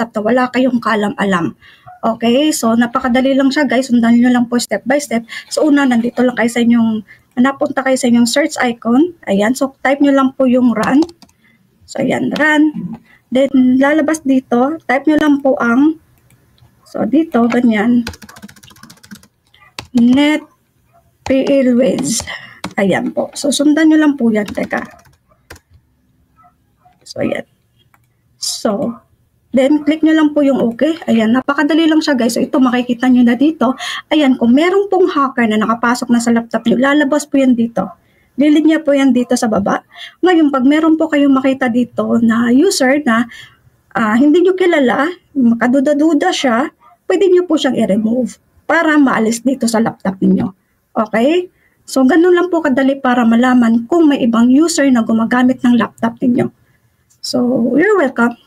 laptop na wala kayong kaalam-alam. Okay, so napakadali lang siya guys, sundan nyo lang po step by step. So una, nandito lang kayo sa inyong, napunta kayo sa inyong search icon. Ayan, so type nyo lang po yung run. So ayan, run. Then lalabas dito, type nyo lang po ang, so dito, ganyan, NetPLWiz. Ayan po. So, sundan nyo lang po yan. Teka. So, ayan. So, then, click nyo lang po yung okay. Ayan, napakadali lang siya guys. So, ito makikita nyo na dito. Ayan, kung meron pong hacker na nakapasok na sa laptop nyo, lalabas po yan dito. Lilinya po yan dito sa baba. Ngayon, pag meron po kayong makita dito na user na hindi nyo kilala, makaduda-duda siya, pwede nyo po siyang i-remove para maalis dito sa laptop ninyo. Okay? So, ganun lang po kadali para malaman kung may ibang user na gumagamit ng laptop ninyo. So, you're welcome.